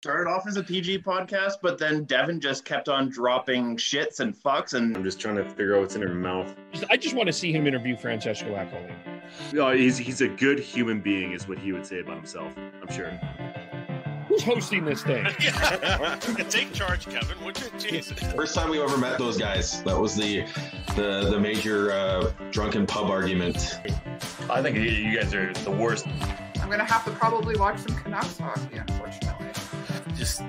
started off as a PG podcast, but then Devin just kept on dropping shits and fucks, and I'm just trying to figure out what's in her mouth. I just want to see him interview Francesco Accoli. He's a good human being, is what he would say about himself, I'm sure. Who's hosting this thing? Take charge, Kevin. Would you? Jesus. First time we ever met those guys. That was the major drunken pub argument. I think you guys are the worst. I'm gonna have to probably watch some Canucks hockey, unfortunately. Just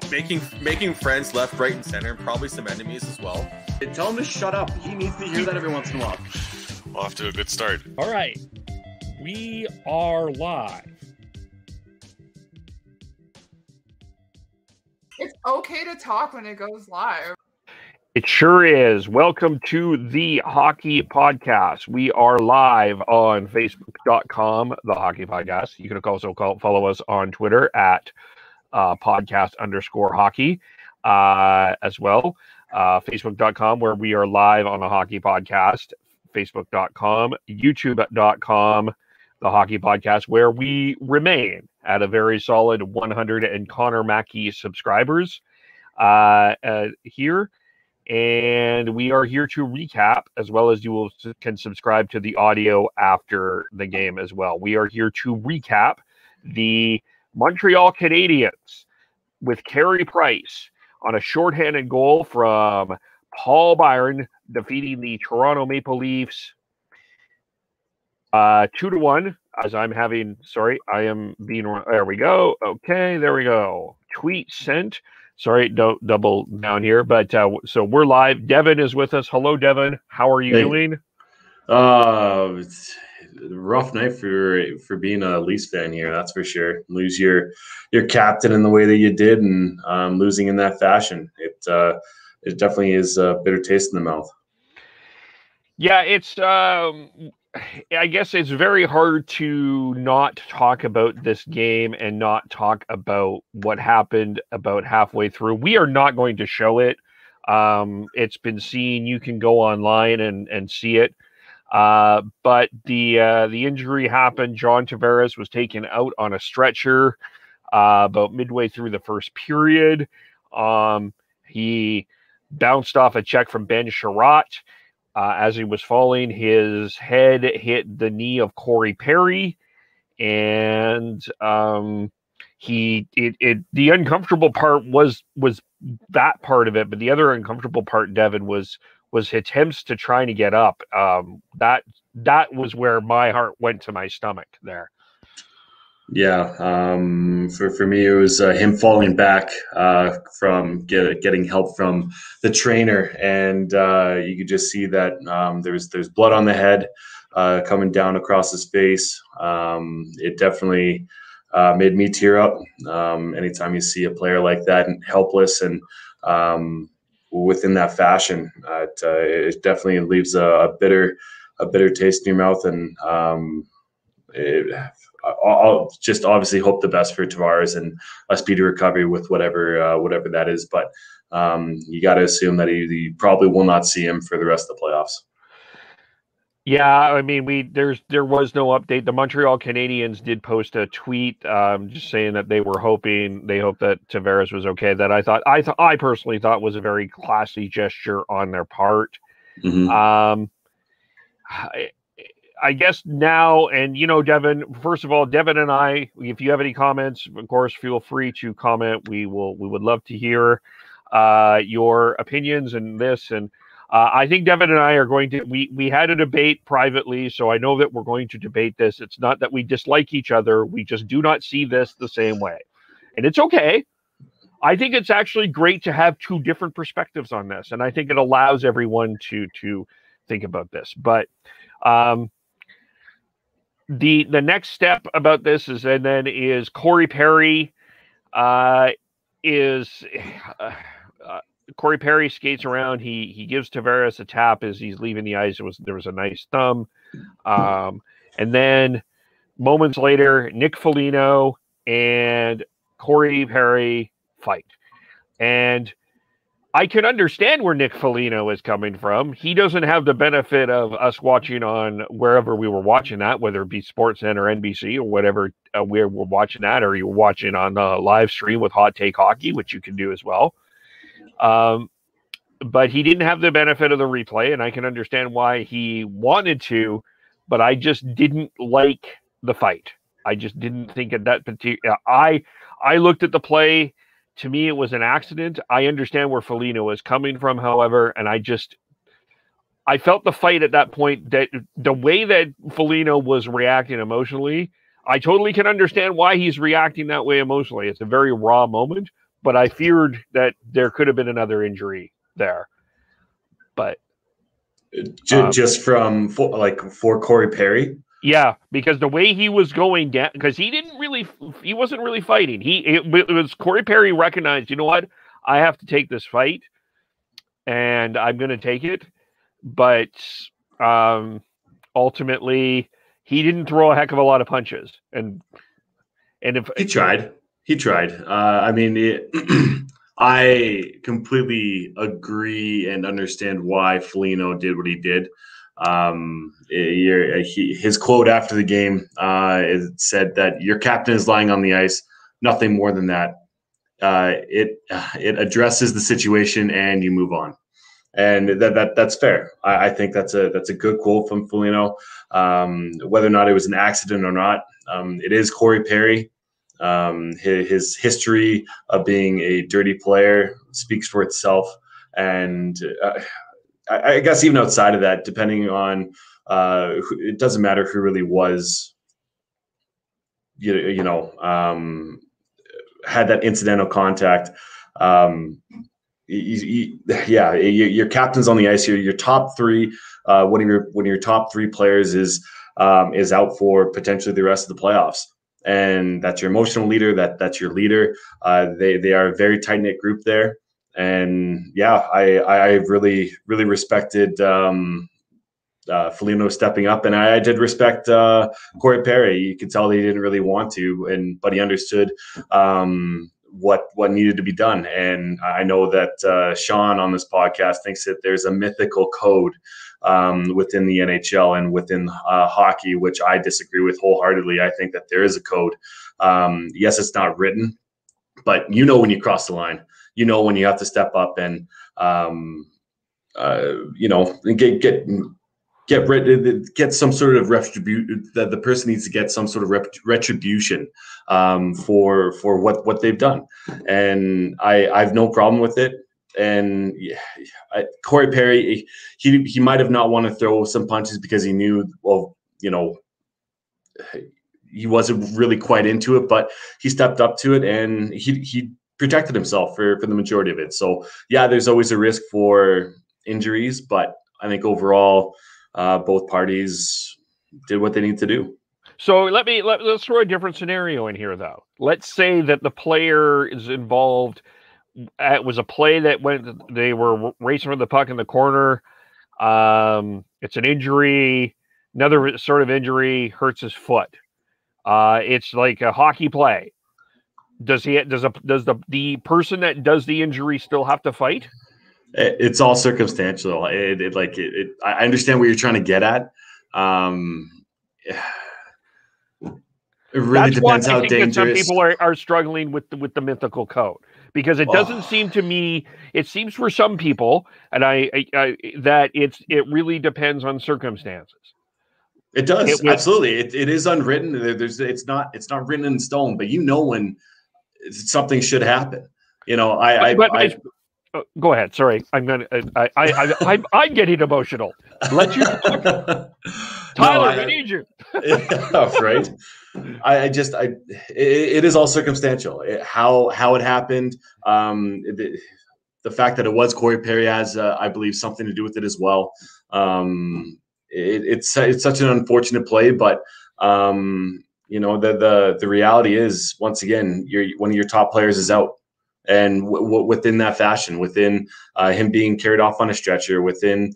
making friends left, right, and center, and probably some enemies as well. Tell him to shut up. He needs to hear that every once in a while. Off to a good start. All right. We are live. It's okay to talk when it goes live. It sure is. Welcome to the Hockey Podcast. We are live on Facebook.com, the Hockey Podcast. You can also follow us on Twitter at podcast_hockey as well. Facebook.com, where we are live on the Hockey Podcast. Facebook.com, YouTube.com, the Hockey Podcast, where we remain at a very solid 100 and Connor Mackey subscribers here. And we are here to recap, as well as you can subscribe to the audio after the game as well. We are here to recap the Montreal Canadiens with Carey Price on a shorthanded goal from Paul Byron, defeating the Toronto Maple Leafs 2-1. As I'm having, sorry, I am being, there we go. Okay, there we go. Tweet sent. Sorry, don't double down here, but so we're live. Devin is with us. Hello, Devin. How are you doing? It's a rough night for being a Leafs fan here. That's for sure. Lose your captain in the way that you did, and losing in that fashion. It definitely is a bitter taste in the mouth. Yeah, it's. I guess it's very hard to not talk about this game and not talk about what happened about halfway through. We are not going to show it. It's been seen. You can go online and see it. But the injury happened. John Tavares was taken out on a stretcher about midway through the first period. He bounced off a check from Ben Sherratt. As he was falling, his head hit the knee of Corey Perry, and the uncomfortable part was that part of it, but the other uncomfortable part, Devin, was attempts to trying to get up. That was where my heart went to my stomach there. Yeah, for me, it was him falling back from getting help from the trainer, and you could just see that there's blood on the head coming down across his face. It definitely made me tear up. Anytime you see a player like that and helpless and within that fashion, it definitely leaves a bitter taste in your mouth, and I'll just obviously hope the best for Tavares and a speedy recovery with whatever that is. But you got to assume that he probably will not see him for the rest of the playoffs. Yeah, I mean, there was no update. The Montreal Canadiens did post a tweet just saying that they hope that Tavares was okay. That I personally thought was a very classy gesture on their part. Mm-hmm. I guess now, and Devin, first of all, Devin and I, if you have any comments, of course, feel free to comment. We would love to hear your opinions in this. And I think Devin and I are going to, we had a debate privately, so I know that we're going to debate this. It's not that we dislike each other. We just do not see this the same way. And it's okay. I think it's actually great to have two different perspectives on this. And I think it allows everyone to think about this. But the next step about this is Corey Perry Corey Perry skates around. He gives Tavares a tap as he's leaving the ice. There was a nice thumb. And then moments later, Nick Foligno and Corey Perry fight. And I can understand where Nick Foligno is coming from. He doesn't have the benefit of us watching on wherever we were watching that, whether it be Sportsnet or NBC or whatever where we're watching that, or you're watching on the live stream with Hot Take Hockey, which you can do as well. But he didn't have the benefit of the replay, and I can understand why he wanted to, but I just didn't like the fight. I just didn't think at that particular. I looked at the play. To me, it was an accident. I understand where Foligno was coming from, however, and I felt the fight at that point, that the way that Foligno was reacting emotionally, I totally can understand why he's reacting that way emotionally. It's a very raw moment, but I feared that there could have been another injury there. But just for Corey Perry. Yeah, because the way he was going down, because he wasn't really fighting. It was Corey Perry recognized, you know what, I have to take this fight, and I'm going to take it. But ultimately, he didn't throw a heck of a lot of punches, and if he tried. I mean, I completely agree and understand why Foligno did what he did. His quote after the game said that your captain is lying on the ice, nothing more than that. It addresses the situation and you move on, and that's fair. I think that's a good quote from Foligno. Whether or not it was an accident or not, it is Corey Perry. His history of being a dirty player speaks for itself, and I guess even outside of that, depending on it doesn't matter who really was, had that incidental contact. Your captain's on the ice here. Your top three, one of your top three players is out for potentially the rest of the playoffs, and that's your emotional leader. That's your leader. They are a very tight knit group there. And yeah, I really respected Foligno stepping up, and I did respect Corey Perry. You could tell he didn't really want to, but he understood what needed to be done. And I know that Sean on this podcast thinks that there's a mythical code within the NHL and within hockey, which I disagree with wholeheartedly. I think that there is a code. Yes, it's not written, but you know when you cross the line. You know when you have to step up and get some sort of retribution. That the person needs to get some sort of retribution for what they've done, and I've no problem with it. And Corey Perry, he might have not want to throw some punches because he knew, he wasn't really quite into it, but he stepped up to it and he protected himself for the majority of it. So yeah, there's always a risk for injuries, but I think overall both parties did what they need to do. So let's throw a different scenario in here, though. Let's say that the player is involved. It was a play that they were racing for the puck in the corner. It's an injury, another sort of injury, hurts his foot. It's like a hockey play. Does the person that does the injury still have to fight? It's all circumstantial. I understand what you're trying to get at. It really depends how dangerous. Some people are struggling with the mythical code, because it doesn't seem to me. It seems for some people, and that it really depends on circumstances. It does, absolutely. It is unwritten. It's not written in stone, but when something should happen. Go ahead. Sorry, I'm getting emotional. Let you talk. Tyler, I need you. Right. It is all circumstantial. How it happened. The fact that it was Corey Perry has, I believe, something to do with it as well. It's such an unfortunate play, but the reality is, once again, one of your top players is out, and within that fashion, within him being carried off on a stretcher, within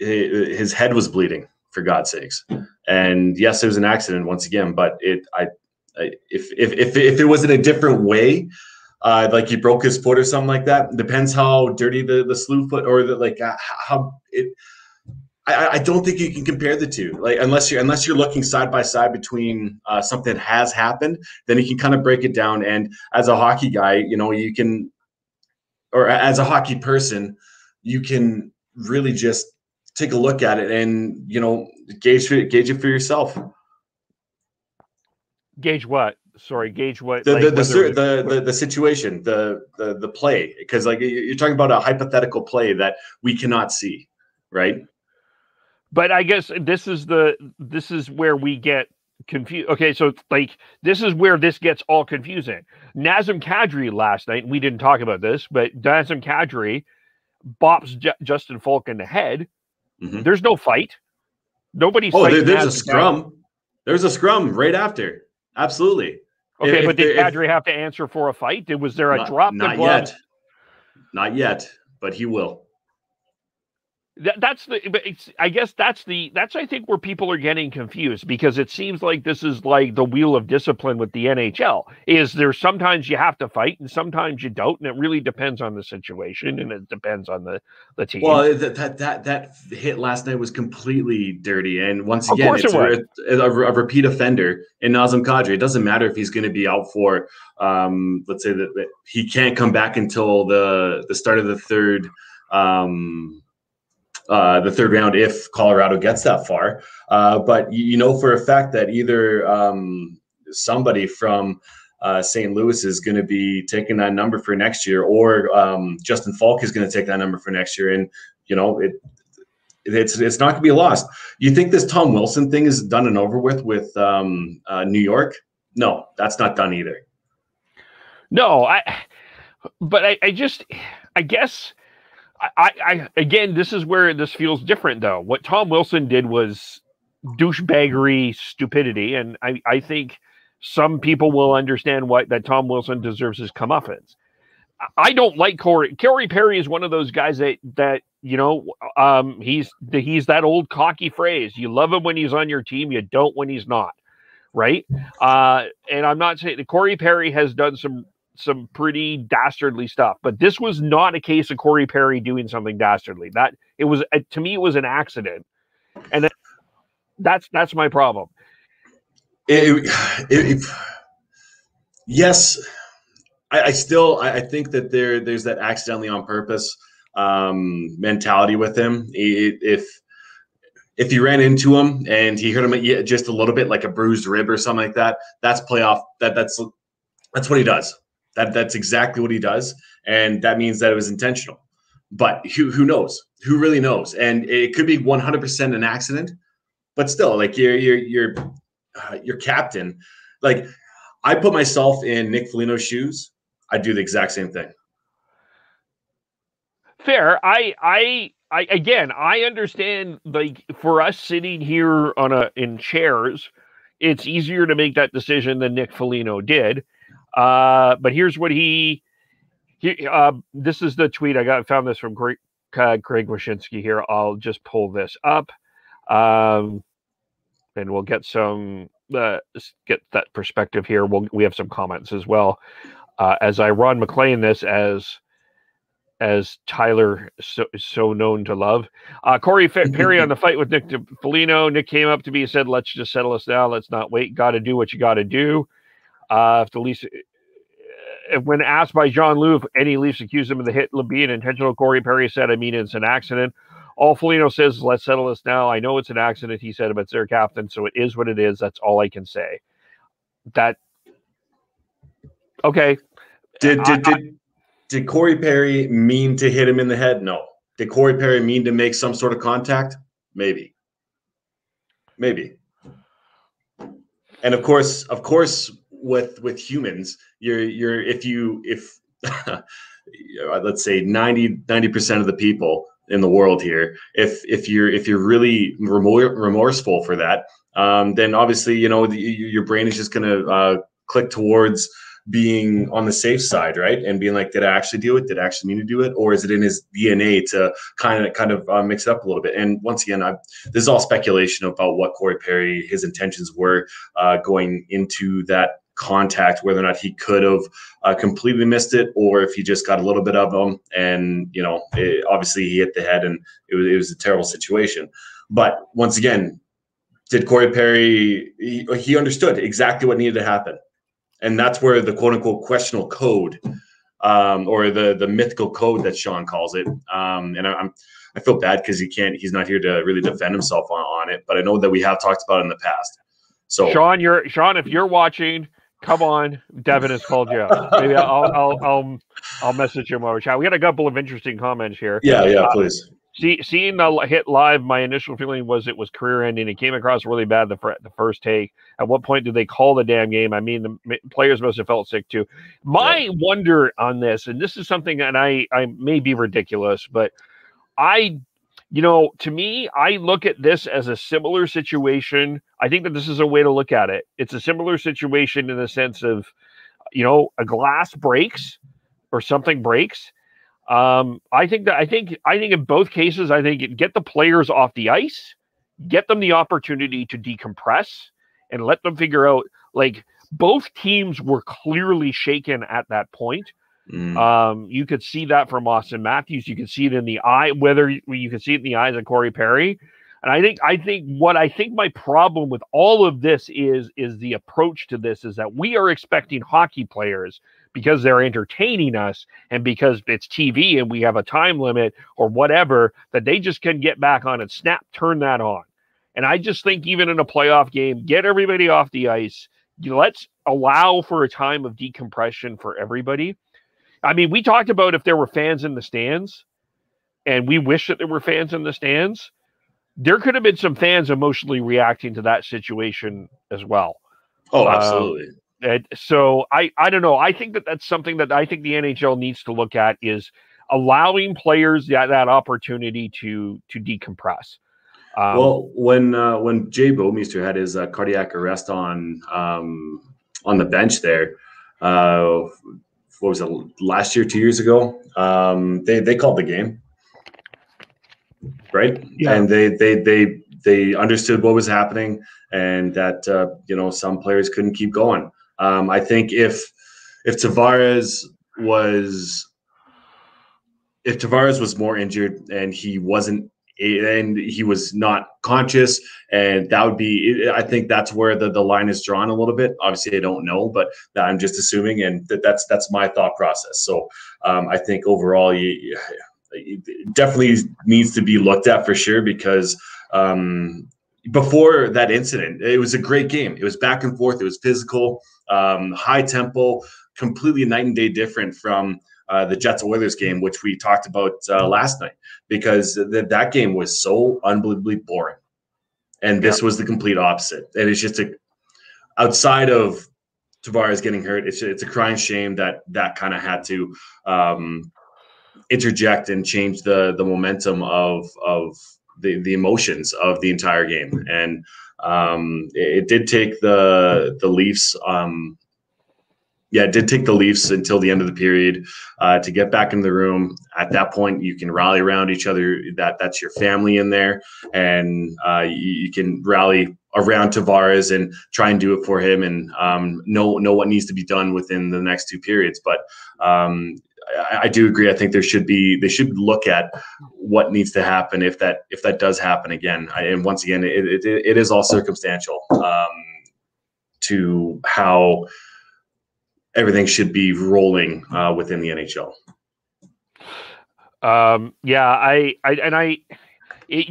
his head was bleeding, for God's sakes. And yes, it was an accident once again, but if it was in a different way, like he broke his foot or something like that. Depends how dirty the slew foot or how it. I don't think you can compare the two. Like unless you're looking side by side between something that has happened, then you can kind of break it down. And as a hockey guy, you can, or as a hockey person, you can really just take a look at it and gauge it for yourself. Gauge what? Sorry, gauge what? The situation, the play, because like you're talking about a hypothetical play that we cannot see, right? But I guess this is where we get confused. Okay, so like this is where this gets all confusing. Nazem Kadri last night, we didn't talk about this, but Nazem Kadri bops Justin Falk in the head. Mm-hmm. There's no fight. Nobody's. Oh, there's a scrum. Kadri. There's a scrum right after. Absolutely. Okay, but did Kadri have to answer for a fight? Was there a drop? Not yet. Not yet, but he will. That's I think where people are getting confused, because it seems like this is like the wheel of discipline with the NHL. Is there sometimes you have to fight and sometimes you don't, and it really depends on the situation and it depends on the team. Well, that hit last night was completely dirty, and once again, it's a repeat offender in Nazem Kadri. It doesn't matter if he's going to be out for, let's say that he can't come back until the start of the third. The third round if Colorado gets that far. But for a fact that either somebody from St. Louis is going to be taking that number for next year, or Justin Falk is going to take that number for next year. And, it's not going to be lost. You think this Tom Wilson thing is done and over with New York? No, that's not done either. No, I guess again, this is where this feels different, though. What Tom Wilson did was douchebaggery stupidity, and I think some people will understand that Tom Wilson deserves his comeuppance. I don't like Corey. Corey Perry is one of those guys that he's that old cocky phrase. You love him when he's on your team, you don't when he's not, right? And I'm not saying that Corey Perry has done some pretty dastardly stuff, but this was not a case of Corey Perry doing something dastardly. That it was, to me, it was an accident, and that's my problem. Yes, I think that there's that accidentally on purpose mentality with him. If you ran into him and he hurt him just a little bit, like a bruised rib or something like that, that's playoff. That's what he does. That's exactly what he does, and that means that it was intentional. But who knows? Who really knows? And it could be 100% an accident, but still, like your captain. Like, I put myself in Nick Foligno's shoes, I'd do the exact same thing. Fair. I understand. Like, for us sitting here in chairs, it's easier to make that decision than Nick Foligno did. But here's what this is the tweet I found this from Craig Wyshynski here. I'll just pull this up, and we'll get get that perspective here. We have some comments as well, as I Ron McLean this as Tyler so known to love. Corey Perry on the fight with Nick Foligno. Nick came up to me and said, "Let's just settle this now. Let's not wait. Got to do what you got to do." When asked by John Lou if any Leafs accused him of the hit being intentional, Corey Perry said, "I mean, it's an accident. All Foligno says is, let's settle this now. I know it's an accident," he said, "but it's their captain, so it is what it is. That's all I can say." Okay. Did Corey Perry mean to hit him in the head? No. Did Corey Perry mean to make some sort of contact? Maybe. And of course, with humans, if let's say 90% of the people in the world here, if you're really remorseful for that, then obviously your brain is just going to click towards being on the safe side, right? And being like, did I actually do it? Did I actually mean to do it? Or is it in his DNA to kind of mix it up a little bit? And once again, this is all speculation about what Corey Perry, his intentions were going into that contact, whether or not he could have completely missed it, or if he just got a little bit of them. And, obviously he hit the head, and it was a terrible situation. But once again, did Corey Perry, he understood exactly what needed to happen. And that's where the quote unquote questionable code, or the mythical code that Sean calls it. And I feel bad because he's not here to really defend himself on it, but I know that we have talked about it in the past. So Sean, if you're watching, come on, Devin has called you out. Maybe I'll message him over chat. We got a couple of interesting comments here. Yeah, please. Seeing the hit live, my initial feeling was it was career-ending. It came across really bad the first take. At what point did they call the damn game? I mean, the players must have felt sick too. My wonder on this, and this is something that I may be ridiculous, but to me, I look at this as a similar situation. I think that this is a way to look at it. It's a similar situation in the sense of, a glass breaks or something breaks. I think in both cases, get the players off the ice, get them the opportunity to decompress, and let them figure out, like, both teams were clearly shaken at that point. You could see that from Austin Matthews. You could see it in the eye, whether you could see it in the eyes of Corey Perry. And I think my problem with all of this is the approach to this is that we are expecting hockey players, because they're entertaining us and because it's TV and we have a time limit or whatever, that they just can get back on and turn that on. And I just think even in a playoff game, get everybody off the ice. Let's allow for a time of decompression for everybody. I mean, we talked about if there were fans in the stands, and we wish that there were fans in the stands. There could have been some fans emotionally reacting to that situation as well. Oh, absolutely. So I don't know. I think that's something that I think the NHL needs to look at, is allowing players that opportunity to decompress. Well, when Jay Bouwmeester had his cardiac arrest on the bench there, what was it, last year, 2 years ago? They called the game, right? Yeah. And they understood what was happening, and that some players couldn't keep going. I think if Tavares was more injured and he was not conscious, and that would be, I think that's where the line is drawn a little bit. Obviously, I don't know, but I'm just assuming, and that's my thought process. So I think overall, it definitely needs to be looked at for sure, because before that incident, it was a great game. It was back and forth. It was physical, high tempo, completely night and day different from the Jets-Oilers game, which we talked about last night, because that game was so unbelievably boring. And this was the complete opposite. And it's just outside of Tavares getting hurt, it's a crying shame that kind of had to interject and change the momentum of the emotions of the entire game. And it did take the Leafs. It did take the Leafs until the end of the period to get back in the room. At that point, you can rally around each other. That's your family in there, and you can rally around Tavares and try and do it for him, and know what needs to be done within the next two periods. But I do agree. I think they should look at what needs to happen if that does happen again. And once again, it is all circumstantial to how everything should be rolling within the NHL.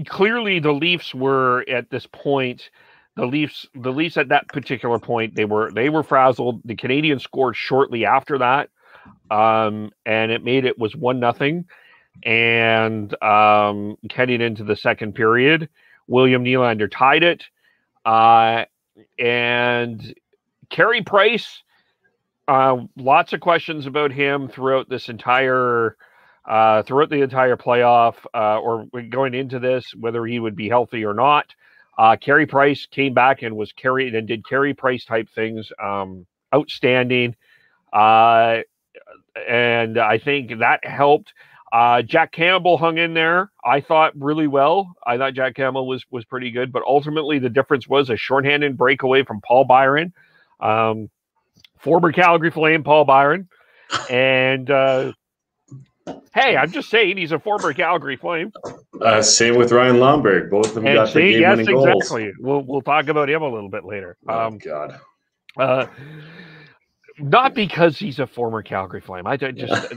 Clearly the Leafs were at this point. The Leafs at that particular point, they were frazzled. The Canadiens scored shortly after that, and it was 1-0. And heading into the second period, William Nylander tied it, and Carey Price. Lots of questions about him throughout the entire playoff, or going into this, whether he would be healthy or not. Carey Price came back and did Carey Price type things, outstanding. And I think that helped. Jack Campbell hung in there, I thought, really well. I thought Jack Campbell was pretty good, but ultimately the difference was a shorthanded breakaway from Paul Byron. former Calgary Flame Paul Byron. And hey, I'm just saying he's a former Calgary Flame. Same with Ryan Lomberg. Both of them got the game-winning goals. Exactly. We'll talk about him a little bit later. Oh, God. Not because he's a former Calgary Flame. I just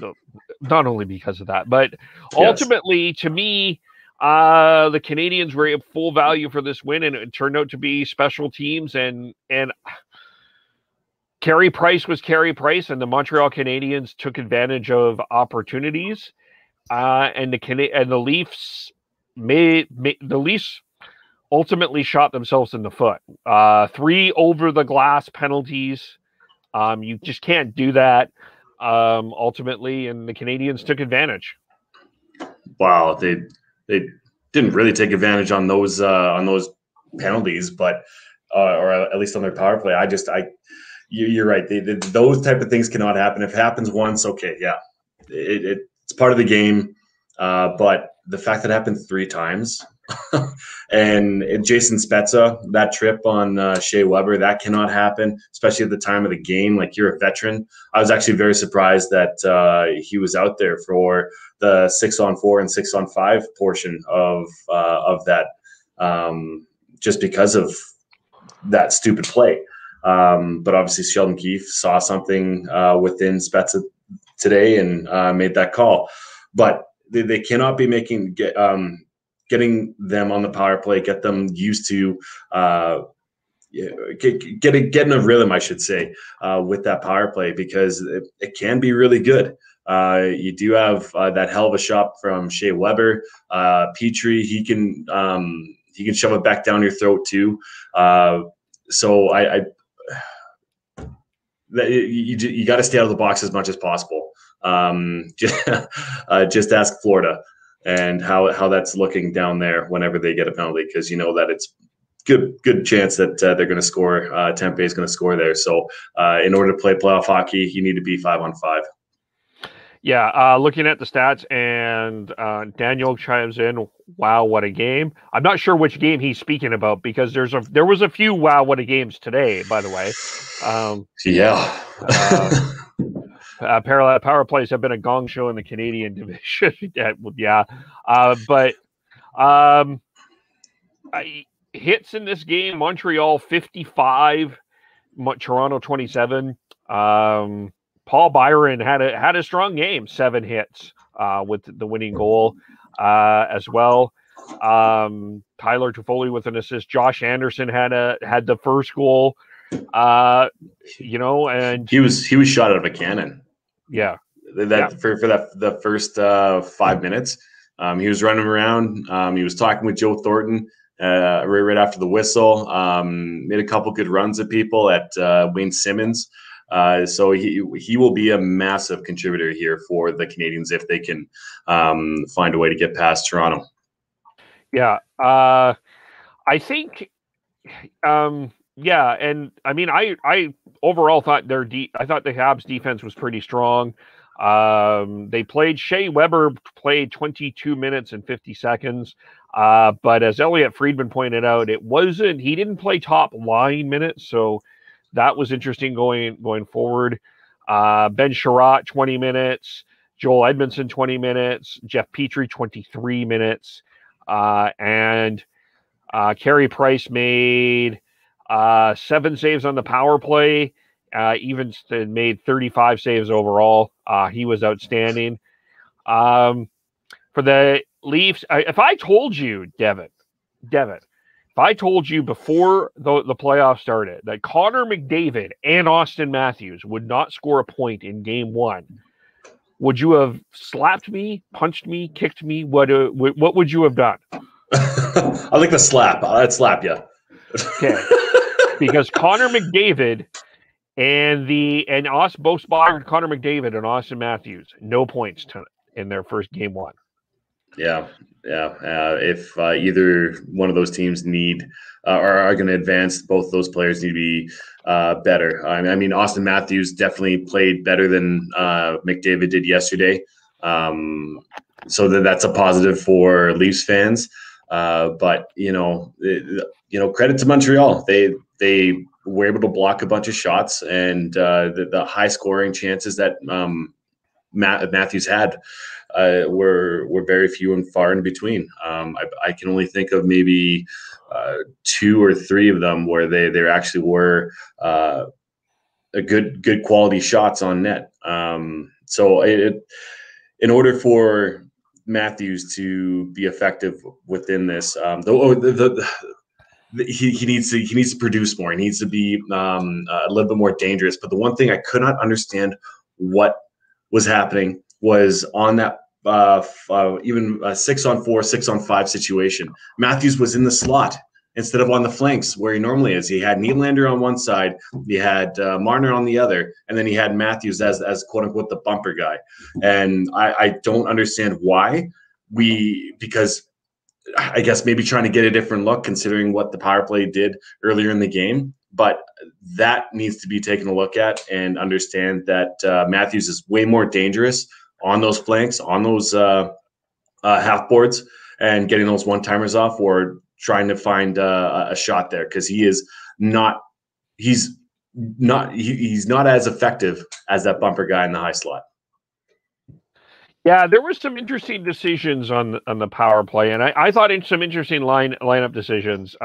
not only because of that, but ultimately, to me, the Canadians were at full value for this win, and it turned out to be special teams and Carey Price was Carey Price, and the Montreal Canadiens took advantage of opportunities, and the Leafs the Leafs ultimately shot themselves in the foot. 3 over the glass penalties. You just can't do that ultimately, and the Canadians took advantage. Wow, they didn't really take advantage on those penalties, but or at least on their power play. You're right. Those type of things cannot happen. If it happens once, okay, yeah, it's part of the game. But the fact that it happened 3 times, and Jason Spezza, that trip on Shea Weber, that cannot happen, especially at the time of the game. Like, you're a veteran. I was actually very surprised that he was out there for the 6-on-4 and 6-on-5 portion of that, just because of that stupid play. But obviously Sheldon Keefe saw something within Spezza today and made that call. But they cannot be getting them on the power play, get them used to getting a rhythm, I should say, with that power play, because it can be really good. You do have that hell of a shot from Shea Weber. Petrie, he can shove it back down your throat too. So you got to stay out of the box as much as possible. Just ask Florida and how that's looking down there whenever they get a penalty, because you know that it's good chance that they're going to score. Tampa Bay is going to score there. So in order to play playoff hockey, you need to be 5-on-5. Yeah, looking at the stats, and Daniel chimes in, wow, what a game. I'm not sure which game he's speaking about, because there was a few wow, what a games today, by the way. Power plays have been a gong show in the Canadian division. Hits in this game, Montreal 55, Toronto 27. Paul Byron had a strong game, 7 hits with the winning goal as well. Tyler Toffoli with an assist. Josh Anderson had the first goal. And he was shot out of a cannon. Yeah, for the first 5 minutes, he was running around. He was talking with Joe Thornton right after the whistle. Made a couple good runs at people, at Wayne Simmons. So he will be a massive contributor here for the Canadians if they can find a way to get past Toronto. Yeah, I think, yeah, and I mean, I overall thought I thought the Habs defense was pretty strong. Shea Weber played 22 minutes and 50 seconds. But as Elliot Friedman pointed out, he didn't play top line minutes, so that was interesting going forward. Ben Sherratt, 20 minutes. Joel Edmondson, 20 minutes. Jeff Petrie, 23 minutes. And Carey Price made 7 saves on the power play. Evanston made 35 saves overall. He was outstanding. For the Leafs, if I told you, Devin, if I told you before the playoffs started that Connor McDavid and Austin Matthews would not score a point in game 1, would you have slapped me, punched me, kicked me? What would you have done? I like the slap. I'd slap you. Okay. Because Connor McDavid both Connor McDavid and Austin Matthews, no points in their first game 1. Yeah. If either one of those teams need or are going to advance, both those players need to be better. I mean, Austin Matthews definitely played better than McDavid did yesterday, so that's a positive for Leafs fans. But credit to Montreal. They were able to block a bunch of shots, and the high scoring chances that Matthews had were very few and far in between. I can only think of maybe 2 or 3 of them where there actually were a good quality shots on net. So in order for Matthews to be effective within this, he needs to produce more. He needs to be a little bit more dangerous. But the one thing I could not understand what was happening was on that even a 6-on-4, 6-on-5 situation. Matthews was in the slot instead of on the flanks where he normally is. He had Nylander on one side, he had Marner on the other, and then he had Matthews as quote unquote the bumper guy. And I don't understand why because I guess maybe trying to get a different look considering what the power play did earlier in the game. But that needs to be taken a look at and understand that Matthews is way more dangerous on those flanks, on those half boards, and getting those one-timers off or trying to find a shot there, because he's not as effective as that bumper guy in the high slot. Yeah, there were some interesting decisions on the power play, and I thought some interesting lineup decisions.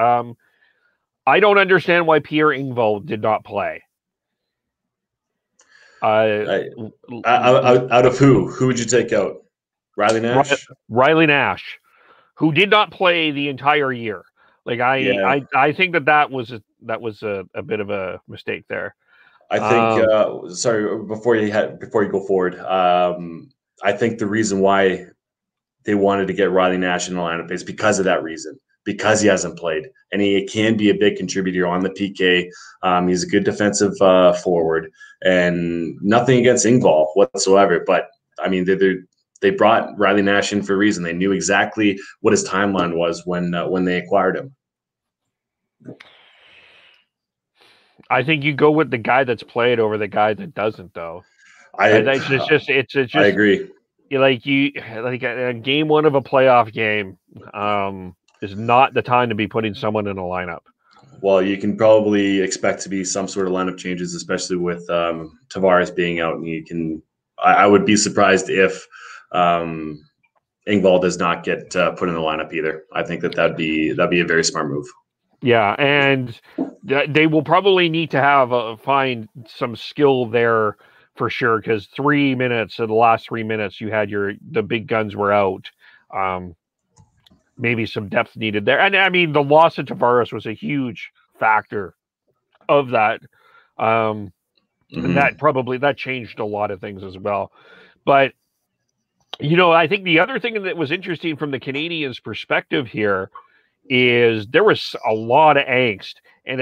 I don't understand why Pierre Engvall did not play. Out of who? Who would you take out? Riley Nash? Riley Nash, who did not play the entire year. Like I think that was a bit of a mistake there. I think sorry, before you go forward, I think the reason why they wanted to get Riley Nash in the lineup is because of that reason. Because he hasn't played, and he can be a big contributor on the PK. He's a good defensive forward, and nothing against Engvall whatsoever. But I mean, they brought Riley Nash in for a reason. They knew exactly what his timeline was when they acquired him. I think you go with the guy that's played over the guy that doesn't, though. It's just. I agree. Like a game 1 of a playoff game. Is not the time to be putting someone in a lineup. Well, you can probably expect to be some sort of lineup changes, especially with Tavares being out. And I would be surprised if Engvall does not get put in the lineup either. I think that'd be a very smart move. Yeah, and they will probably need to find some skill there for sure, because 3 minutes of the last 3 minutes you had the big guns were out. Maybe some depth needed there. And I mean, the loss of Tavares was a huge factor of that. And that changed a lot of things as well. But, I think the other thing that was interesting from the Canadiens' perspective here is there was a lot of angst. And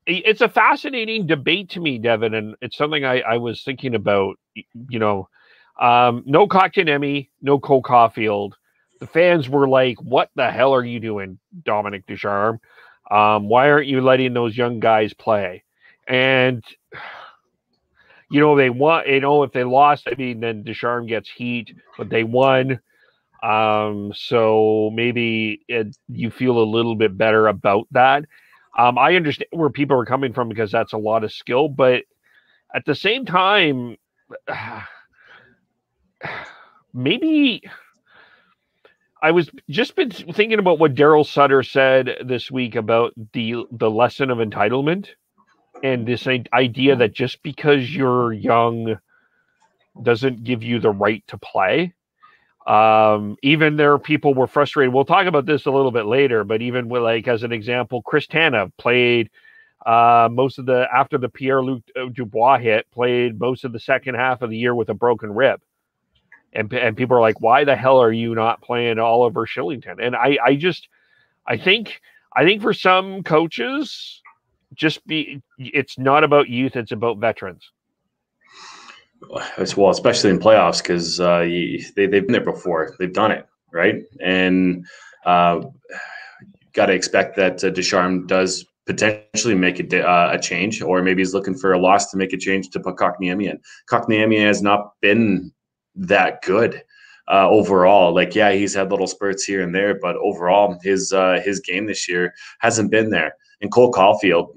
it's a fascinating debate to me, Devin, and it's something I was thinking about, no Kotkaniemi, no Cole Caulfield. The fans were like, what the hell are you doing, Dominic Ducharme? Why aren't you letting those young guys play? And, they want, if they lost, I mean, then Ducharme gets heat, but they won. So maybe you feel a little bit better about that. I understand where people are coming from because that's a lot of skill, but at the same time, maybe... I was just been thinking about what Daryl Sutter said this week about the lesson of entitlement and this idea that just because you're young doesn't give you the right to play. Even there, people were frustrated. We'll talk about this a little bit later, but even with, like, as an example, Chris Tanev played after the Pierre-Luc Dubois hit, played most of the second half of the year with a broken rib. And people are like, why the hell are you not playing Oliver Shillington? And I think for some coaches, it's not about youth, it's about veterans. Well, especially in playoffs, because they've been there before. They've done it, right? And got to expect that Ducharme does potentially make a change, or maybe he's looking for a loss to make a change to put Kotkaniemi in. Kotkaniemi has not been that good overall. Like, yeah, he's had little spurts here and there, but overall his game this year hasn't been there. and Cole Caulfield,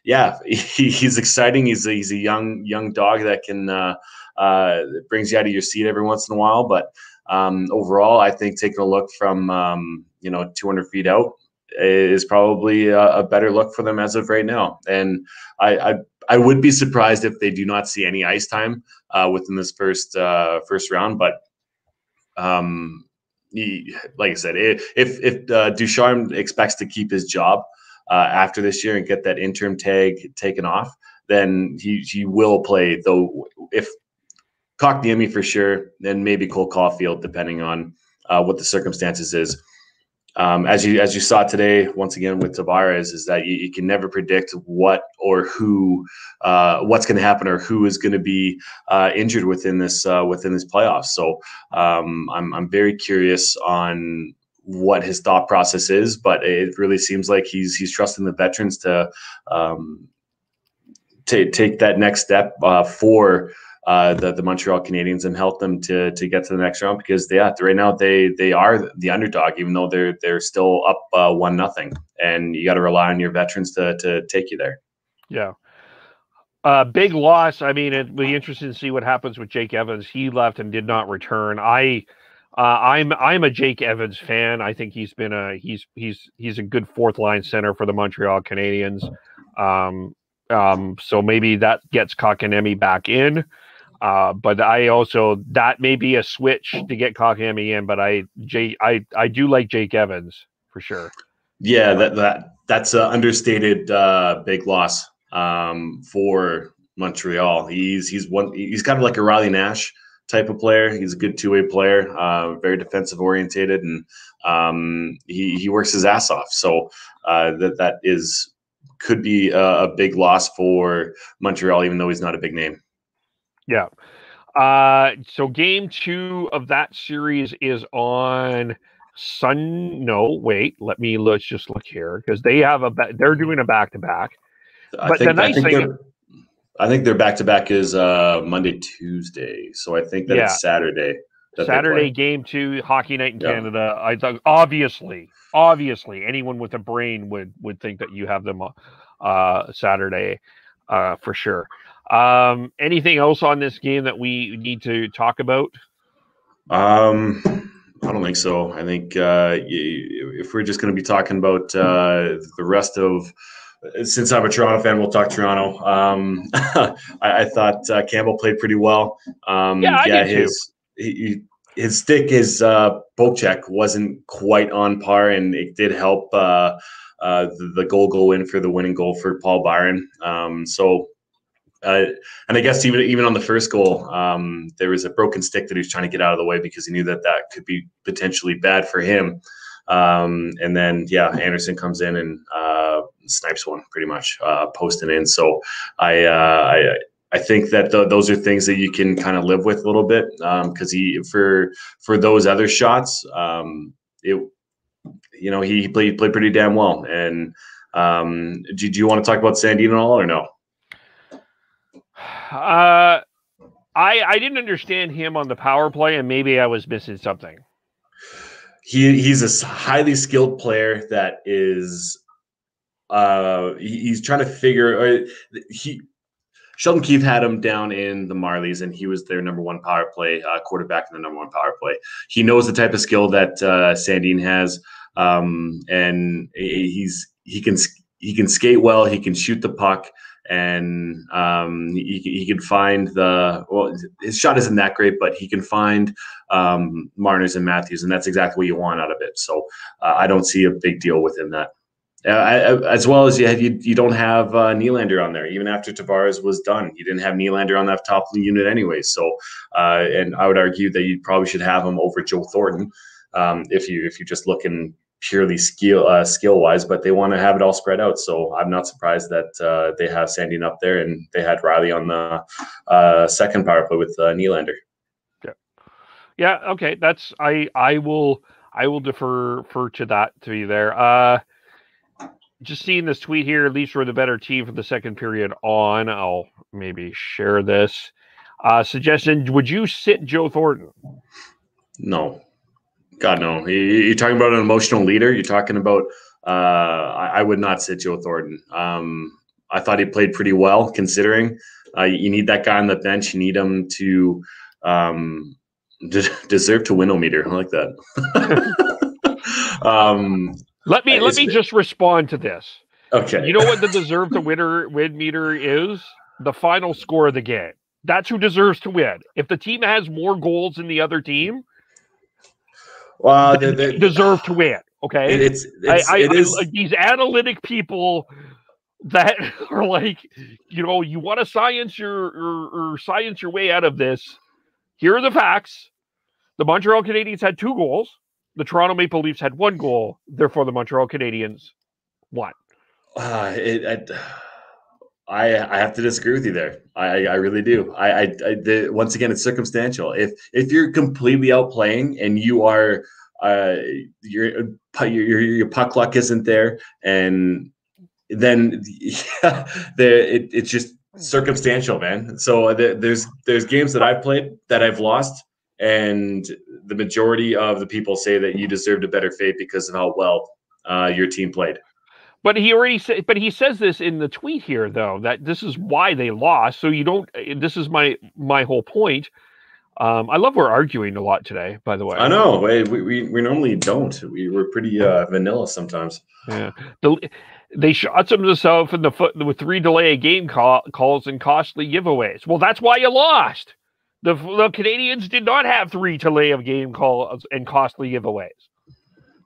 he's exciting. He's a young dog that can brings you out of your seat every once in a while. But overall, I think taking a look from 200 feet out is probably a better look for them as of right now. And I would be surprised if they do not see any ice time within this first round. But like I said, if Ducharme expects to keep his job after this year and get that interim tag taken off, then he will play. Though if Kotkaniemi for sure, then maybe Cole Caulfield, depending on what the circumstances is. As you saw today, once again with Tavares, is that you can never predict what or who, what's going to happen or who is going to be injured within this playoffs. So I'm very curious on what his thought process is, but it really seems like he's trusting the veterans to take that next step for the Montreal Canadiens and help them to get to the next round, because right now they are the underdog, even though they're still up 1-0, and you got to rely on your veterans to take you there. Yeah. Big loss. I mean, it'd be interesting to see what happens with Jake Evans. He left and did not return. I'm a Jake Evans fan. I think he's been he's a good fourth line center for the Montreal Canadiens. So maybe that gets Kotkaniemi back in. But I also, that may be a switch to get Kotkaniemi in, but I do like Jake Evans for sure. Yeah, that's an understated big loss for Montreal. He's kind of like a Riley Nash type of player. He's a good two-way player, very defensive orientated, and he works his ass off. So that could be a big loss for Montreal, even though he's not a big name. Yeah. So game 2 of that series is on let's just look here, because they're doing a back-to-back. But the nice thing, I think their back-to-back is Monday, Tuesday. So I think it's Saturday. Saturday game 2, Hockey Night in Canada. I thought obviously anyone with a brain would think that you have them Saturday for sure. Anything else on this game that we need to talk about? I don't think so. I think if we're just going to be talking about the rest of, since I'm a Toronto fan, we'll talk Toronto. I thought Campbell played pretty well. I did too. His stick, his poke check wasn't quite on par, and it did help the goal go in for the winning goal for Paul Byron. And I guess even on the first goal, there was a broken stick that he was trying to get out of the way because he knew that could be potentially bad for him. And then, Anderson comes in and snipes one pretty much, posting in. So I think that those are things that you can kind of live with a little bit, because for those other shots, he played pretty damn well. And do you want to talk about Sandin at all or no? I didn't understand him on the power play, and maybe I was missing something. He's a highly skilled player that is he's trying to figure. Sheldon Keefe had him down in the Marlies, and he was their number 1 power play quarterback in the number 1 power play. He knows the type of skill that Sandin has, and he can skate well. He can shoot the puck. And he can find his shot isn't that great, but he can find Marners and Matthews, and that's exactly what you want out of it. So I don't see a big deal within that. As well as you don't have Nylander on there. Even after Tavares was done, you didn't have Nylander on that top unit anyway. So and I would argue that you probably should have him over Joe Thornton if you're just looking purely skill wise, but they want to have it all spread out. So I'm not surprised that they have Sandin up there, and they had Riley on the second power play with Nylander. Yeah. Okay. That's I will defer to that to you there. Just seeing this tweet here, at least we're the better team for the second period on. I'll maybe share this. Suggestion: would you sit Joe Thornton? No. God, no. You're talking about an emotional leader. You're talking about I would not sit Joe Thornton. I thought he played pretty well considering. You need that guy on the bench. You need him to deserve to win-o-meter. I like that. Let me just respond to this. Okay. You know what the deserve to win meter is? The final score of the game. That's who deserves to win. If the team has more goals than the other team, they deserve to win. Okay, it is like these analytic people that are like, you want to science your way out of this. Here are the facts. The Montreal Canadiens had 2 goals. The Toronto Maple Leafs had 1 goal. Therefore, the Montreal Canadiens won. I have to disagree with you there. I really do. Once again, it's circumstantial. If you're completely outplaying and you are your puck luck isn't there, and then it's just circumstantial, man. So there's games that I've played that I've lost, and the majority of the people say that you deserved a better fate because of how well your team played. But he already said. But he says this in the tweet here, though, that this is why they lost. So you don't. This is my whole point. I love we're arguing a lot today. By the way, I know we normally don't. We're pretty vanilla sometimes. Yeah, they shot themselves in the foot with 3 delay of game calls and costly giveaways. Well, that's why you lost. The Canadiens did not have 3 delay of game calls and costly giveaways.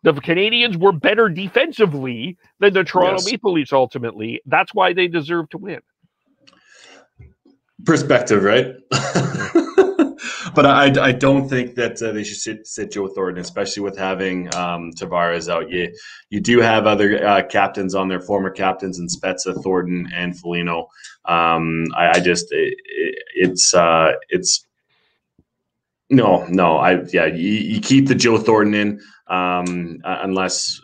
The Canadiens were better defensively than the Toronto Maple Leafs ultimately. That's why they deserve to win. Perspective, right? But I don't think that they should sit Joe Thornton, especially with having Tavares out. You do have other captains on there, former captains in Spezza, Thornton, and Foligno. You keep the Joe Thornton in unless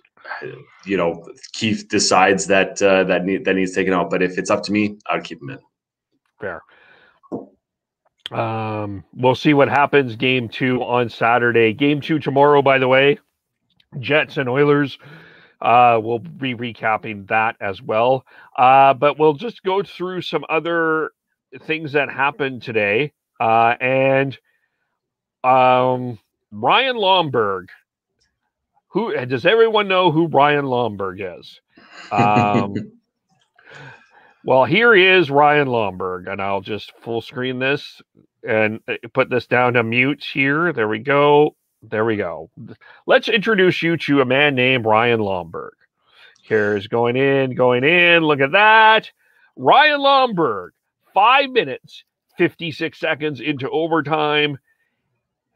Keith decides that needs taken out. But if it's up to me, I would keep him in. Fair. We'll see what happens. Game 2 on Saturday. Game 2 tomorrow, by the way. Jets and Oilers. We'll be recapping that as well. But we'll just go through some other things that happened today. And Ryan Lomberg. Who does everyone know who Ryan Lomberg is? Well, here is Ryan Lomberg, and I'll just full screen this and put this down to mute here. There we go. There we go. Let's introduce you to a man named Ryan Lomberg. Here's going in. Look at that. Ryan Lomberg, 5 minutes, 56 seconds into overtime,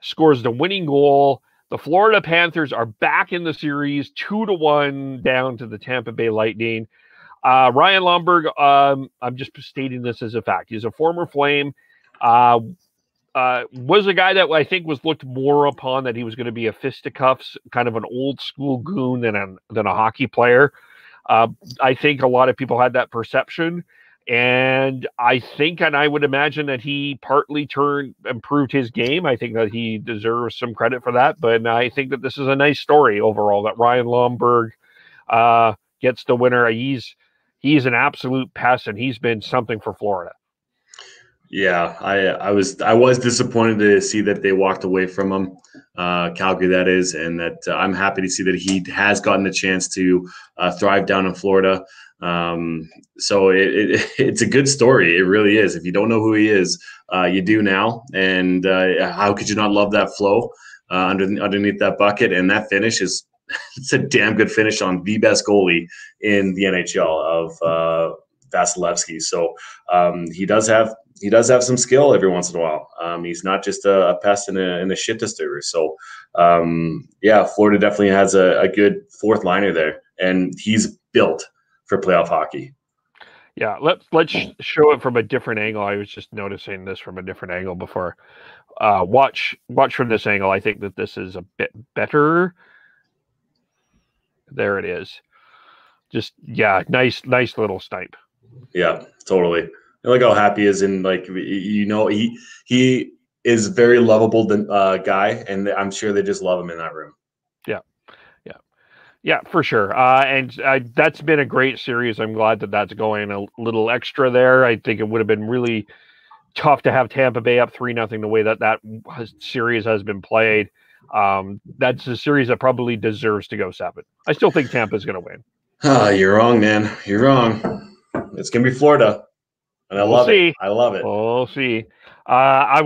scores the winning goal. The Florida Panthers are back in the series, 2-1 down to the Tampa Bay Lightning. Ryan Lomberg, I'm just stating this as a fact. He's a former Flame. Was a guy that I think was looked more upon that he was going to be a fisticuffs, kind of an old school goon than a hockey player. I think a lot of people had that perception. And I would imagine that he partly improved his game. I think that he deserves some credit for that. But I think that this is a nice story overall that Ryan Lomberg gets the winner. He's an absolute pest, and he's been something for Florida. Yeah, I was disappointed to see that they walked away from him, Calgary that is, and that I'm happy to see that he has gotten a chance to thrive down in Florida. So it's a good story. It really is. If you don't know who he is, you do now. And how could you not love that flow underneath that bucket? And that finish it's a damn good finish on the best goalie in the NHL of Vasilevsky. So he does have some skill every once in a while. He's not just a pest and a shit disturber. So Florida definitely has a good fourth liner there, and he's built for playoff hockey. Yeah, let's show it from a different angle. I was just noticing this from a different angle before. Watch from this angle. I think that this is a bit better. There it is. Just nice little snipe. Yeah, totally. And look how happy he is, and he is very lovable guy, and I'm sure they just love him in that room. Yeah. Yeah, for sure. And that's been a great series. I'm glad that that's going a little extra there. I think it would have been really tough to have Tampa Bay up 3-0 the way that series has been played. That's a series that probably deserves to go 7. I still think Tampa's going to win. You're wrong, man. You're wrong. It's going to be Florida. And I love it. I love it. We'll see. I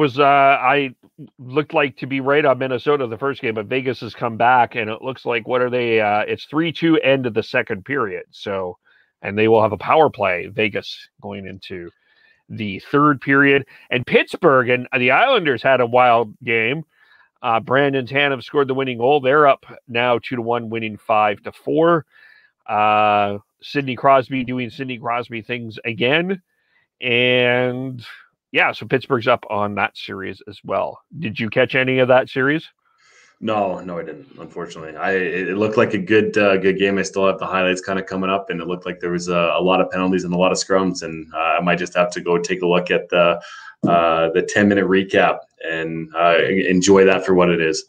looked like to be right on Minnesota the first game, but Vegas has come back, and it looks like, what are they? It's 3-2 end of the second period. So, and they will have a power play, Vegas, going into the third period. And Pittsburgh and the Islanders had a wild game. Brandon Tanev scored the winning goal. They're up now 2-1, winning 5-4. Sidney Crosby doing Sidney Crosby things again. And yeah, so Pittsburgh's up on that series as well. Did you catch any of that series? No, I didn't. Unfortunately, it looked like a good game. I still have the highlights kind of coming up, and it looked like there was a lot of penalties and a lot of scrums. And I might just have to go take a look at the 10-minute recap and enjoy that for what it is.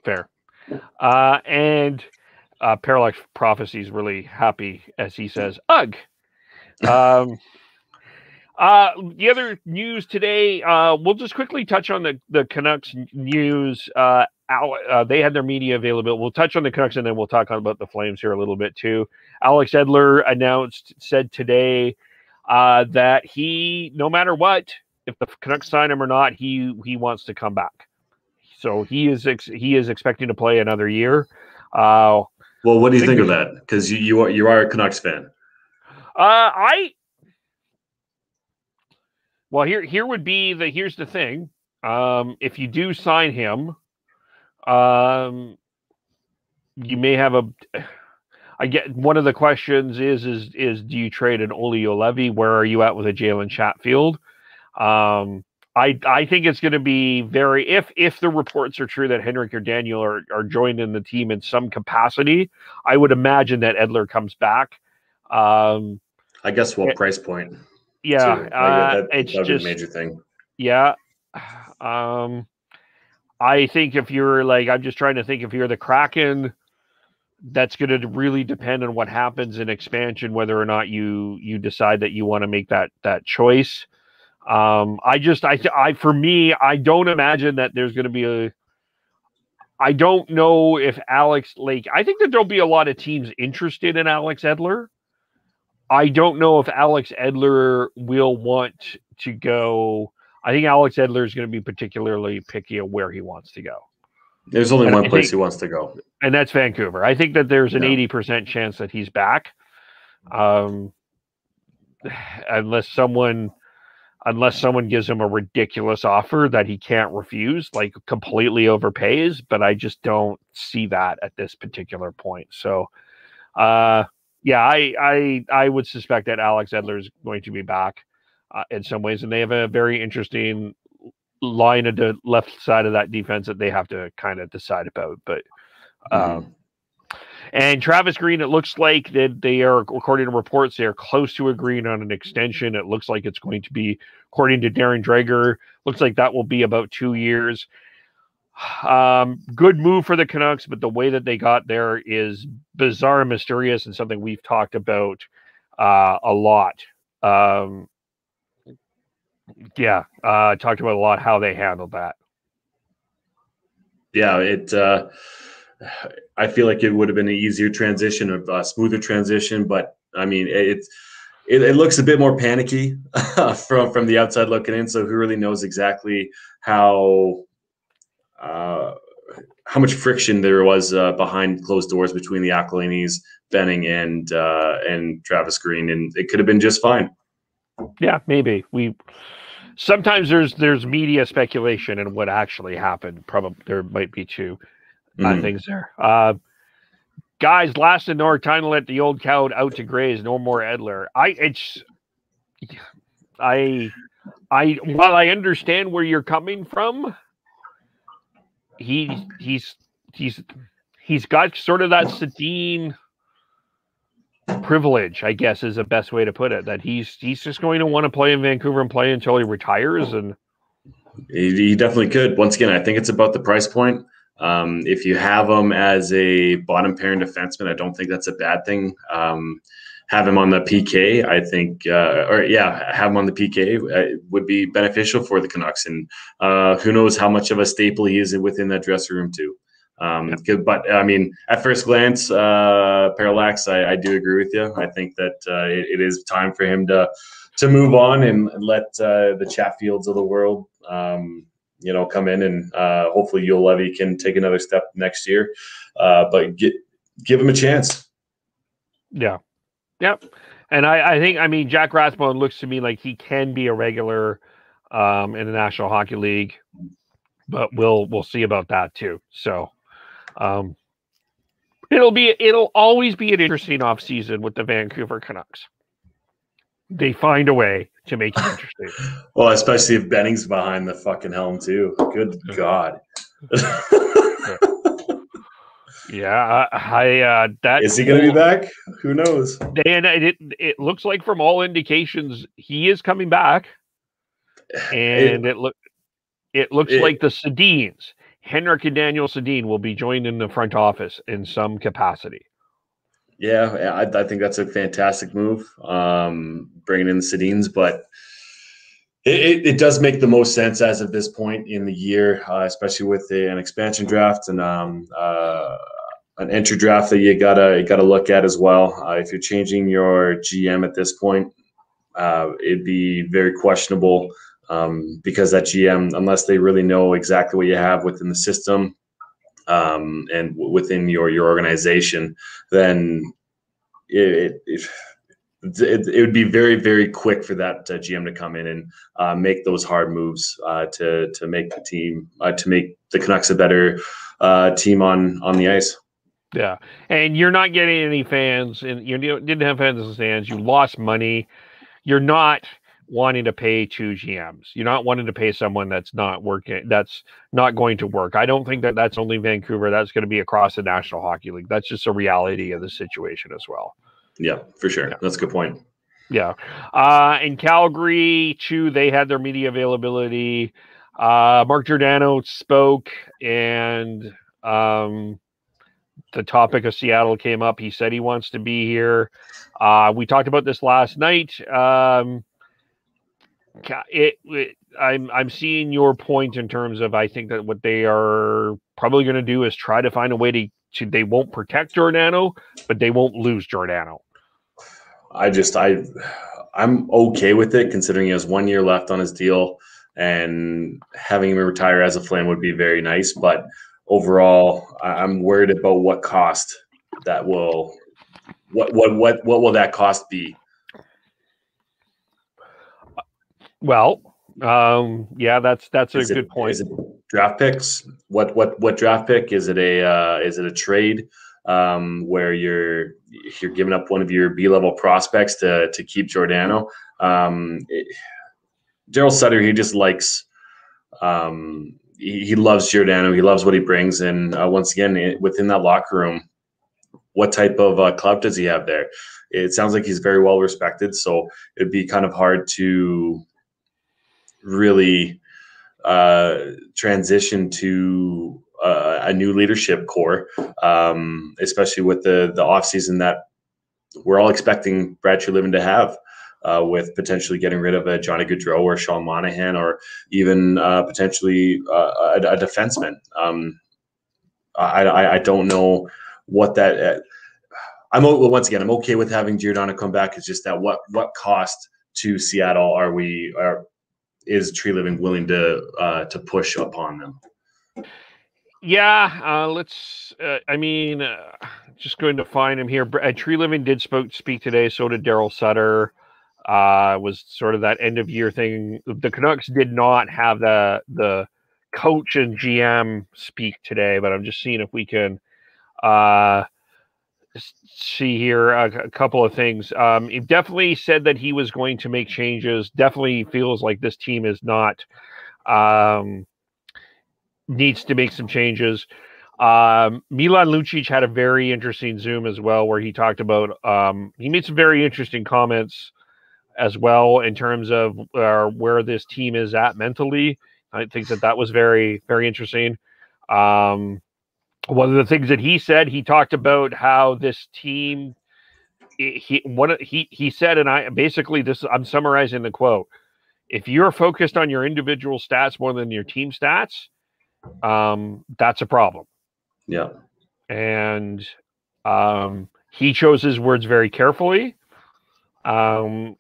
Fair. And Parallax Prophecy is really happy as he says, "Ugh." The other news today, we'll just quickly touch on the Canucks news. They had their media available. We'll touch on the Canucks, and then we'll talk about the Flames here a little bit too. Alex Edler said today that he, no matter what, if the Canucks sign him or not, he wants to come back. So he is expecting to play another year. Well, what do you think of that? Because you are a Canucks fan. Well, here's the thing. If you do sign him, you may have one of the questions is do you trade an Olli Juolevi? Where are you at with a Jalen Chatfield? I think it's going to be if the reports are true that Henrik or Daniel are joining the team in some capacity, I would imagine that Edler comes back. I guess what price point? Yeah, it's just a major thing. Yeah, I think if you're I'm just trying to think if you're the Kraken, that's going to really depend on what happens in expansion, whether or not you decide that you want to make that choice. For me, I don't imagine that there's going to be I don't know if Alex I think that there'll be a lot of teams interested in Alex Edler. I don't know if Alex Edler will want to go. I think Alex Edler is going to be particularly picky of where he wants to go. There's only one place he wants to go, and that's Vancouver. I think that there's an 80% chance that he's back, unless someone gives him a ridiculous offer that he can't refuse, completely overpays. But I just don't see that at this particular point. So, yeah, I would suspect that Alex Edler is going to be back in some ways, and they have a very interesting line of the left side of that defense that they have to kind of decide about. But and Travis Green, it looks like that they are, according to reports, they are close to agreeing on an extension. It looks like it's going to be, according to Darren Dreger, looks like that will be about 2 years. Good move for the Canucks, but the way that they got there is bizarre and mysterious, and something we've talked about a lot. Talked about a lot how they handled that. Yeah, I feel like it would have been an easier transition, a smoother transition, but I mean, it looks a bit more panicky from the outside looking in. So who really knows exactly how much friction there was behind closed doors between the Aquilinis, Benning, and Travis Green, and it could have been just fine. Yeah, maybe. Sometimes there's media speculation and what actually happened. Probably there might be two things there. Guys, last and North, time to let the old cow out to graze. No more Edler. While I understand where you're coming from, he's got sort of that Sedin privilege, I guess, is the best way to put it. That he's just going to want to play in Vancouver and play until he retires, and he definitely could. Once again, I think it's about the price point. If you have him as a bottom pairing defenseman, I don't think that's a bad thing. Have him on the PK, I think, have him on the PK would be beneficial for the Canucks. And who knows how much of a staple he is within that dressing room too. But I mean, at first glance, Parallax, I do agree with you. I think that it is time for him to move on and let the Chatfields of the world, come in, and hopefully Yul Levy can take another step next year. But give him a chance. Yeah. Yep. And I think, Jack Rathbone looks to me like he can be a regular in the National Hockey League, but we'll see about that too. So it'll always be an interesting offseason with the Vancouver Canucks. They find a way to make it interesting. Well, especially if Benning's behind the fucking helm too. Good God. Yeah, is he going to be back? Who knows? And it looks like from all indications he is coming back, and it looks like the Sedins, Henrik and Daniel Sedin, will be joined in the front office in some capacity. Yeah, I think that's a fantastic move, bringing in the Sedins, but it does make the most sense as of this point in the year, especially with an expansion draft and an entry draft that you gotta look at as well. If you're changing your GM at this point, it'd be very questionable because that GM, unless they really know exactly what you have within the system and within your organization, then it would be very, very quick for that GM to come in and make those hard moves to make the team, to make the Canucks a better team on the ice. Yeah, and you're not getting any fans, and you didn't have fans in the stands. You lost money. You're not wanting to pay two GMs. You're not wanting to pay someone that's not working, that's not going to work. I don't think that's only Vancouver. That's going to be across the National Hockey League. That's just a reality of the situation as well. Yeah, for sure. Yeah. That's a good point. Yeah. In Calgary, too, they had their media availability. Mark Giordano spoke, and the topic of Seattle came up. He said he wants to be here. We talked about this last night. I'm seeing your point in terms of, I think that what they are probably going to do is try to find a way to they won't protect Giordano, but they won't lose Giordano. I'm okay with it, considering he has 1 year left on his deal, and having him retire as a Flame would be very nice. But overall, I'm worried about what cost that will. What will that cost be? Well, yeah, that's a good point. Is it draft picks? What draft pick? Is it a trade where you're giving up one of your B-level prospects to keep Giordano? Daryl Sutter, he just likes. He loves Giordano. He loves what he brings, and once again, within that locker room, what type of clout does he have there? It sounds like he's very well respected, so it'd be kind of hard to really transition to a new leadership core, especially with the offseason that we're all expecting Brad Treliving to have, with potentially getting rid of a Johnny Gaudreau or Sean Monahan, or even potentially a defenseman. I don't know what that. Once again, I'm okay with having Giordano come back. It's just that what cost to Seattle is Treliving willing to push upon them? Yeah, let's. Just going to find him here. Treliving did speak today. So did Daryl Sutter. Was sort of that end of year thing. The Canucks did not have the coach and GM speak today, but I'm just seeing if we can see here a couple of things. He definitely said that he was going to make changes. Definitely feels like this team is not needs to make some changes. Milan Lucic had a very interesting Zoom as well, where he talked about he made some very interesting comments as well in terms of where this team is at mentally. I think that was very, very interesting. One of the things that he said, he talked about how this team, he said, and I'm summarizing the quote. If you're focused on your individual stats more than your team stats, that's a problem. Yeah. And he chose his words very carefully. But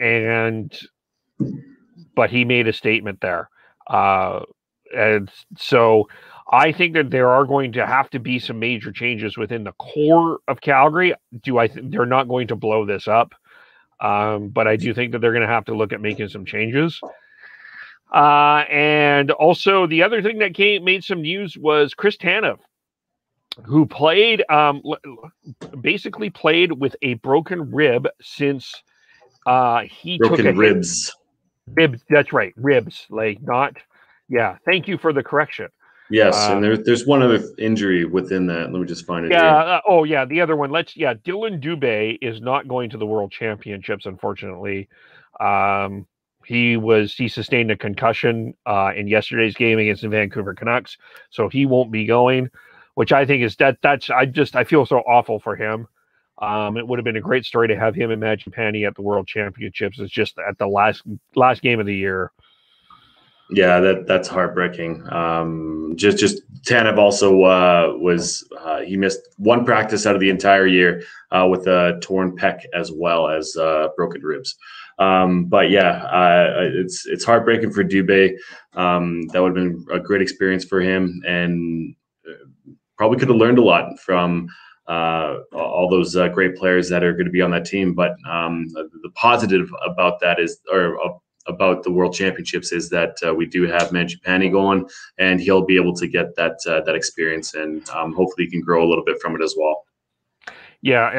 he made a statement there. And so I think that there are going to have to be some major changes within the core of Calgary. They're not going to blow this up. But I do think that they're going to have to look at making some changes. And also the other thing that made some news was Chris Tanev, who basically played with a broken rib since he took a ribs. Ribs, that's right, ribs. Thank you for the correction. Yes, and there's one other injury within that. Let me just find it. The other one. Dylan Dubé is not going to the World Championships, unfortunately. He sustained a concussion in yesterday's game against the Vancouver Canucks, so he won't be going, which I think is I feel so awful for him. It would have been a great story to have him and Mangiapane at the World Championships. It's just at the last game of the year. Yeah, that's heartbreaking. Just Tanev also he missed one practice out of the entire year with a torn pec as well as broken ribs. It's heartbreaking for Dubé. That would have been a great experience for him, and probably could have learned a lot from all those great players that are going to be on that team. But the positive about that about the World Championships is that we do have Mangiapane going, and he'll be able to get that experience, and hopefully he can grow a little bit from it as well. Yeah,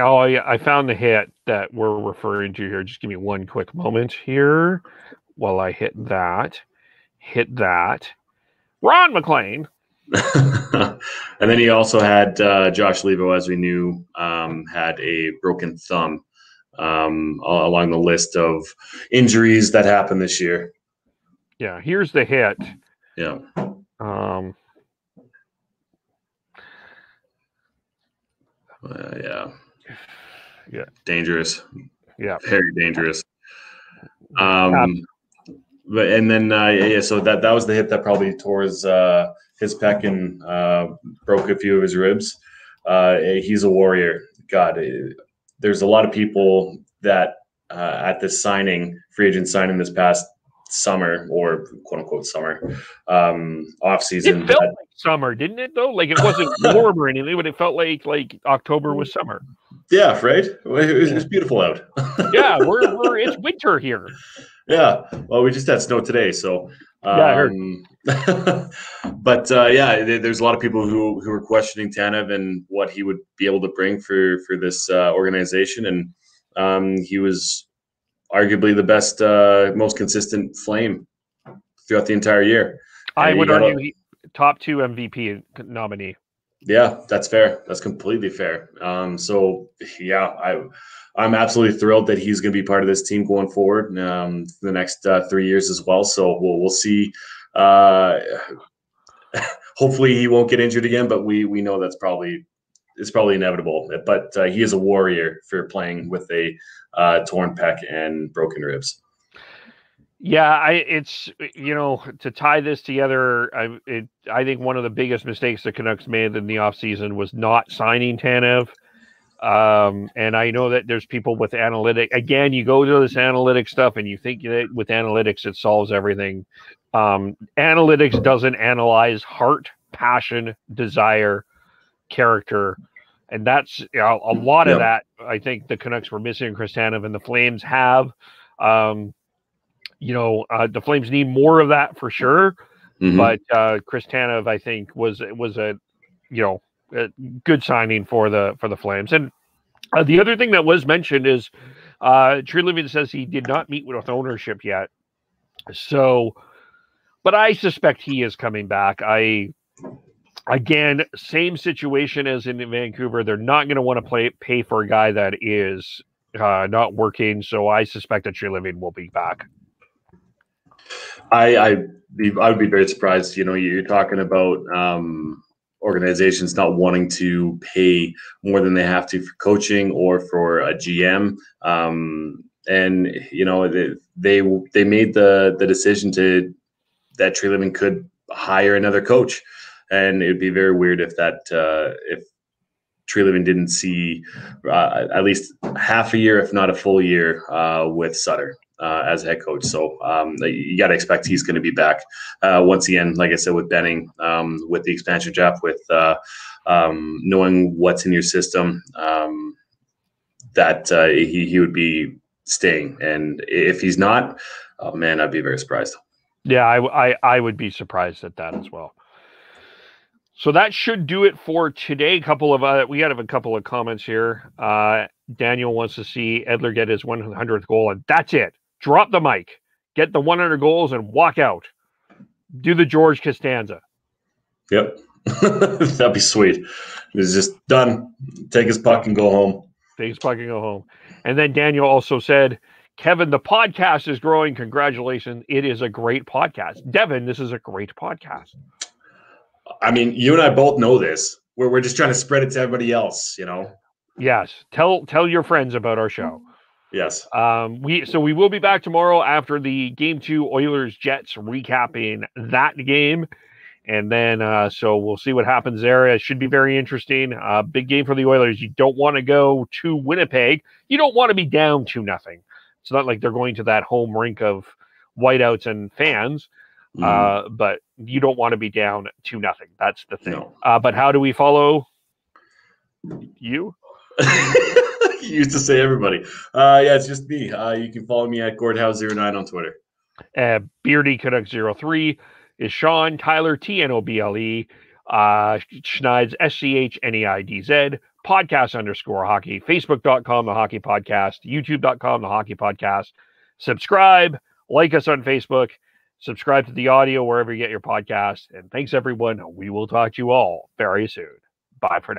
I found the hit that we're referring to here. Just give me one quick moment here while I hit that. Ron McLean. And then he also had Josh Levo, as we knew, had a broken thumb along the list of injuries that happened this year. Yeah, here's the hit. Yeah. Yeah. Dangerous. Yeah. Very dangerous. So that was the hit that probably tore his pec and broke a few of his ribs. He's a warrior. God, there's a lot of people that at this free agent signing this past summer, or quote unquote summer, off season. It felt like summer, didn't it? Though, like it wasn't warm or anything, but it felt like October was summer. Yeah, right. It was beautiful out. Yeah, it's winter here. Yeah, well, we just had snow today, so. I heard. There's a lot of people who were questioning Tanev and what he would be able to bring for this organization, and he was arguably the best, most consistent Flame throughout the entire year. I would argue top 2 MVP nominee. Yeah, that's fair. That's completely fair. I'm absolutely thrilled that he's going to be part of this team going forward for the next 3 years as well. So we'll see. Hopefully he won't get injured again, but we know it's probably inevitable. But he is a warrior for playing with a torn pec and broken ribs. Yeah, to tie this together, I think one of the biggest mistakes the Canucks made in the offseason was not signing Tanev. And I know that there's people with analytics. Again, you go to this analytic stuff and you think that with analytics it solves everything. Analytics doesn't analyze heart, passion, desire, character. And that's a lot of that. I think the Canucks were missing Chris Tanev, and the Flames have. The Flames need more of that for sure. Mm-hmm. But Chris Tanev, I think, was a good signing for the Flames. And the other thing that was mentioned is Treliving says he did not meet with ownership yet. So, but I suspect he is coming back. Again, same situation as in Vancouver. They're not going to want to pay for a guy that is not working. So I suspect that Treliving will be back. I would be very surprised. You're talking about organizations not wanting to pay more than they have to for coaching or for a GM. And you know, they made the decision that Tree Living could hire another coach, and it'd be very weird if if Tree Living didn't see at least half a year, if not a full year, with Sutter as head coach. So you got to expect he's going to be back once again. Like I said, with Benning, with the expansion draft, with knowing what's in your system, that he would be staying. And if he's not, oh man, I'd be very surprised. Yeah, I would be surprised at that as well. So that should do it for today. We have a couple of comments here. Daniel wants to see Edler get his 100th goal, and that's it. Drop the mic, get the 100 goals, and walk out. Do the George Costanza. Yep, that'd be sweet. It's just done. Take his puck and go home. Take his puck and go home. And then Daniel also said, Kevin, the podcast is growing. Congratulations. It is a great podcast. Devin, this is a great podcast. I mean, you and I both know this. We're just trying to spread it to everybody else, you know? Yes. Tell your friends about our show. Yes. We will be back tomorrow after the Game 2 Oilers-Jets, recapping that game. And then so we'll see what happens there. It should be very interesting. Big game for the Oilers. You don't want to go to Winnipeg. You don't want to be down 2-0. It's not like they're going to that home rink of whiteouts and fans. But you don't want to be down 2-0. That's the thing. No. But how do we follow you? You used to say everybody. Yeah, it's just me. You can follow me at Gordhouse09 on Twitter. Beardy Canucks 03 is Sean. Tyler TNOBLE. Schneid's SCHNEIDZ. Podcast_hockey. Facebook.com The Hockey Podcast. YouTube.com The Hockey Podcast. Subscribe. Like us on Facebook. Subscribe to the audio wherever you get your podcast. And thanks, everyone. We will talk to you all very soon. Bye for now.